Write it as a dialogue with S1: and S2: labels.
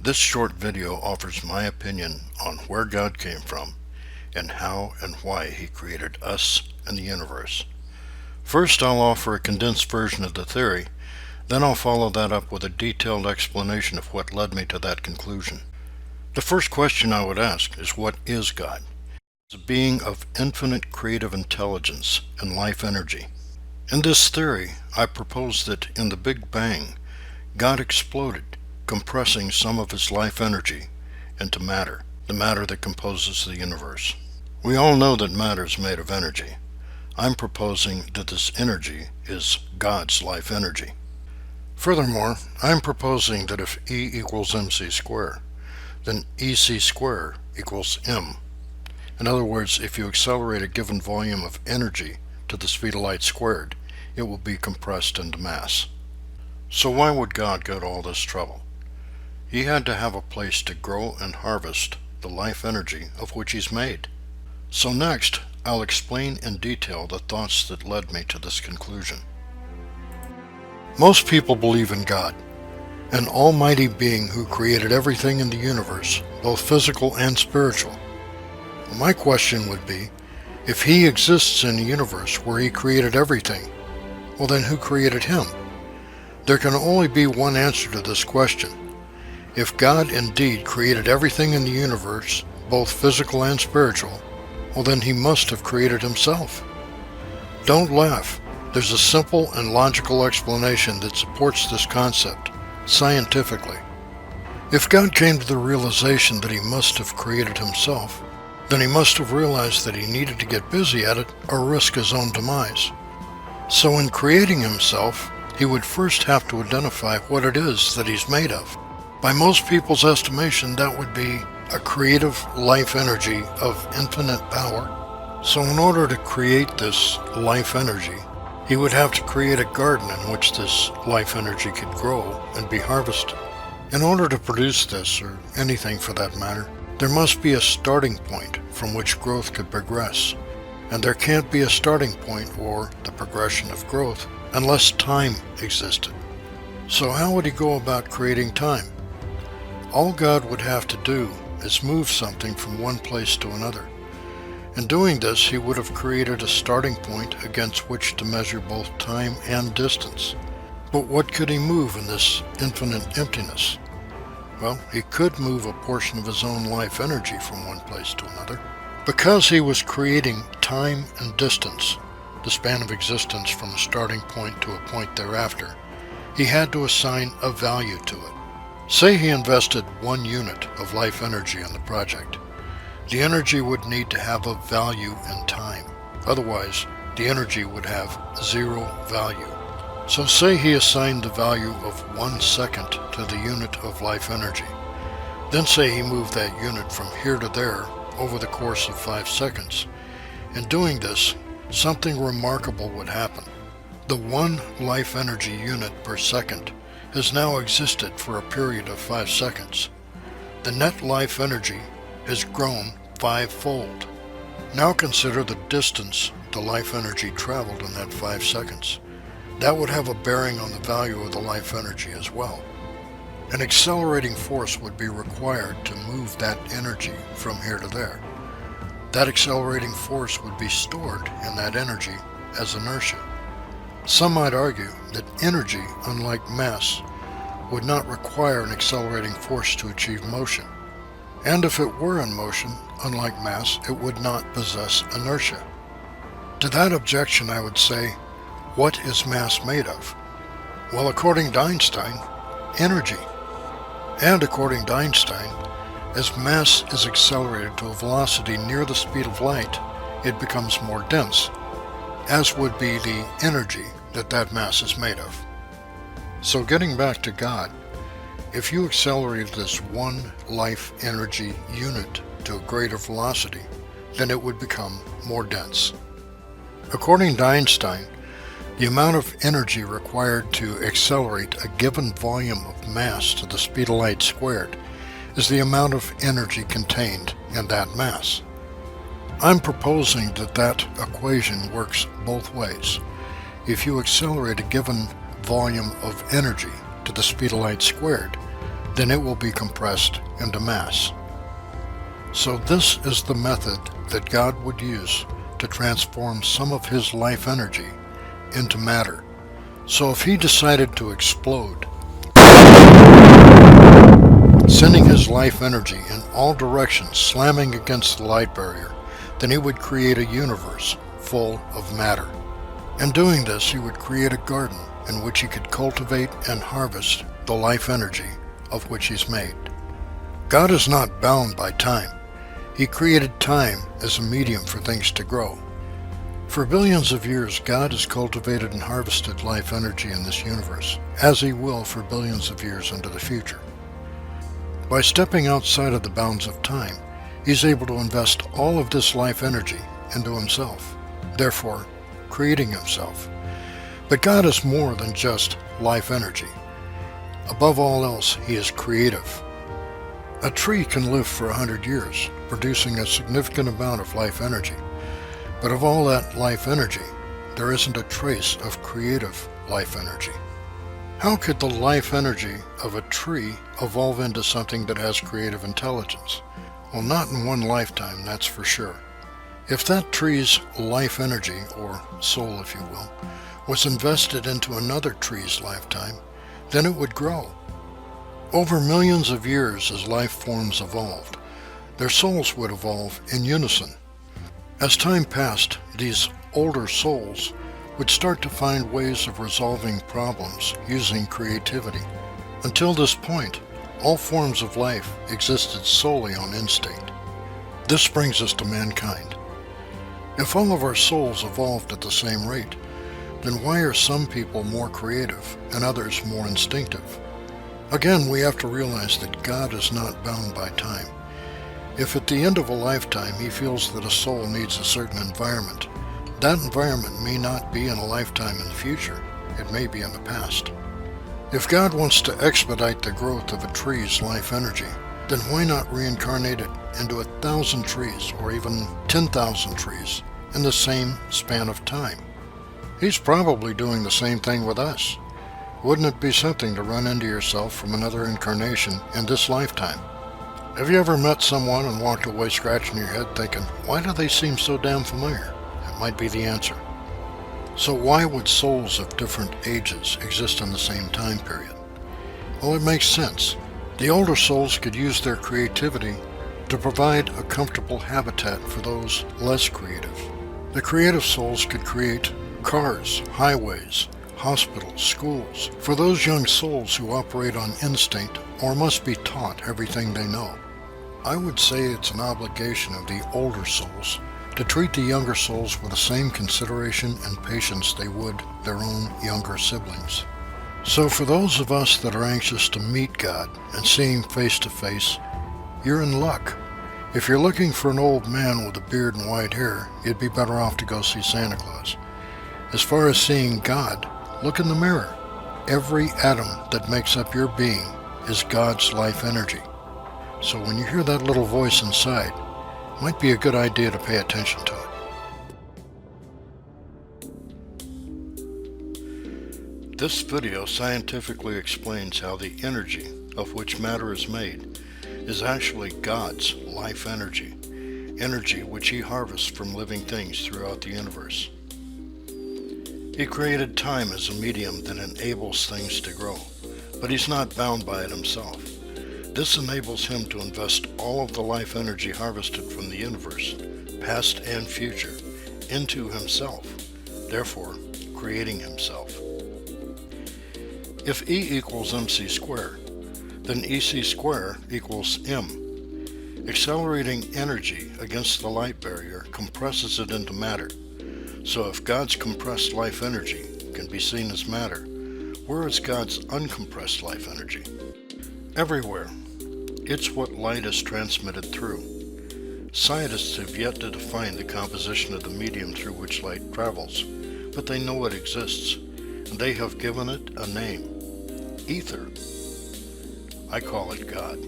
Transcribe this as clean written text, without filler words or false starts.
S1: This short video offers my opinion on where God came from and how and why He created us and the universe. First, I'll offer a condensed version of the theory, then I'll follow that up with a detailed explanation of what led me to that conclusion. The first question I would ask is, what is God? It's a being of infinite creative intelligence and life energy. In this theory, I propose that in the Big Bang, God exploded, compressing some of His life energy into matter, the matter that composes the universe. We all know that matter is made of energy. I'm proposing that this energy is God's life energy. Furthermore, I'm proposing that if E equals mc squared, then EC squared equals m. In other words, if you accelerate a given volume of energy to the speed of light squared, it will be compressed into mass. So why would God go to all this trouble? He had to have a place to grow and harvest the life energy of which He's made. So next, I'll explain in detail the thoughts that led me to this conclusion. Most people believe in God, an almighty being who created everything in the universe, both physical and spiritual. My question would be, if He exists in a universe where He created everything, well then who created Him? There can only be one answer to this question. If God indeed created everything in the universe, both physical and spiritual, well then He must have created Himself. Don't laugh. There's a simple and logical explanation that supports this concept, scientifically. If God came to the realization that He must have created Himself, then He must have realized that He needed to get busy at it or risk His own demise. So in creating Himself, He would first have to identify what it is that He's made of. By most people's estimation, that would be a creative life energy of infinite power. So in order to create this life energy, He would have to create a garden in which this life energy could grow and be harvested. In order to produce this, or anything for that matter, there must be a starting point from which growth could progress. And there can't be a starting point or the progression of growth unless time existed. So how would He go about creating time? All God would have to do is move something from one place to another. In doing this, He would have created a starting point against which to measure both time and distance. But what could He move in this infinite emptiness? Well, He could move a portion of His own life energy from one place to another. Because He was creating time and distance, the span of existence from a starting point to a point thereafter, He had to assign a value to it. Say He invested 1 unit of life energy in the project. The energy would need to have a value in time. Otherwise, the energy would have 0 value. So say He assigned the value of 1 second to the unit of life energy. Then say He moved that unit from here to there over the course of 5 seconds. In doing this, something remarkable would happen. The 1 life energy unit per second has now existed for a period of 5 seconds. The net life energy has grown 5-fold. Now consider the distance the life energy traveled in that 5 seconds. That would have a bearing on the value of the life energy as well. An accelerating force would be required to move that energy from here to there. That accelerating force would be stored in that energy as inertia. Some might argue that energy, unlike mass, would not require an accelerating force to achieve motion. And if it were in motion, unlike mass, it would not possess inertia. To that objection I would say, what is mass made of? Well, according to Einstein, energy. And according to Einstein, as mass is accelerated to a velocity near the speed of light, it becomes more dense, as would be the energy that mass is made of. So getting back to God, if you accelerated this 1 life energy unit to a greater velocity, then it would become more dense. According to Einstein, the amount of energy required to accelerate a given volume of mass to the speed of light squared is the amount of energy contained in that mass. I'm proposing that equation works both ways. If you accelerate a given volume of energy to the speed of light squared, then it will be compressed into mass. So this is the method that God would use to transform some of his life energy into matter. So if he decided to explode, sending his life energy in all directions, slamming against the light barrier, then he would create a universe full of matter. In doing this, he would create a garden in which he could cultivate and harvest the life energy of which he's made. God is not bound by time. He created time as a medium for things to grow. For billions of years, God has cultivated and harvested life energy in this universe, as he will for billions of years into the future. By stepping outside of the bounds of time, he's able to invest all of this life energy into himself, therefore creating himself. But God is more than just life energy. Above all else, he is creative. A tree can live for 100 years, producing a significant amount of life energy. But of all that life energy, there isn't a trace of creative life energy. How could the life energy of a tree evolve into something that has creative intelligence? Well, not in one lifetime, that's for sure. If that tree's life energy, or soul if you will, was invested into another tree's lifetime, then it would grow. Over millions of years as life forms evolved, their souls would evolve in unison. As time passed, these older souls would start to find ways of resolving problems using creativity. Until this point, all forms of life existed solely on instinct. This brings us to mankind. If all of our souls evolved at the same rate, then why are some people more creative and others more instinctive? Again, we have to realize that God is not bound by time. If at the end of a lifetime he feels that a soul needs a certain environment, that environment may not be in a lifetime in the future. It may be in the past. If God wants to expedite the growth of a tree's life energy, then why not reincarnate it into 1,000 trees or even 10,000 trees in the same span of time? He's probably doing the same thing with us. Wouldn't it be something to run into yourself from another incarnation in this lifetime? Have you ever met someone and walked away scratching your head thinking, why do they seem so damn familiar? That might be the answer. So why would souls of different ages exist in the same time period? Well, it makes sense. The older souls could use their creativity to provide a comfortable habitat for those less creative. The creative souls could create cars, highways, hospitals, schools, for those young souls who operate on instinct or must be taught everything they know. I would say it's an obligation of the older souls to treat the younger souls with the same consideration and patience they would their own younger siblings. So for those of us that are anxious to meet God and see him face to face, you're in luck. If you're looking for an old man with a beard and white hair, you'd be better off to go see Santa Claus. As far as seeing God, look in the mirror. Every atom that makes up your being is God's life energy. So when you hear that little voice inside, it might be a good idea to pay attention to it. This video scientifically explains how the energy of which matter is made is actually God's life energy, energy which he harvests from living things throughout the universe. He created time as a medium that enables things to grow, but he's not bound by it himself. This enables him to invest all of the life energy harvested from the universe, past and future, into himself, therefore creating himself. If E equals mc squared, then EC squared equals m. Accelerating energy against the light barrier compresses it into matter. So if God's compressed life energy can be seen as matter, where is God's uncompressed life energy? Everywhere. It's what light is transmitted through. Scientists have yet to define the composition of the medium through which light travels, but they know it exists, and they have given it a name: ether. I call it God.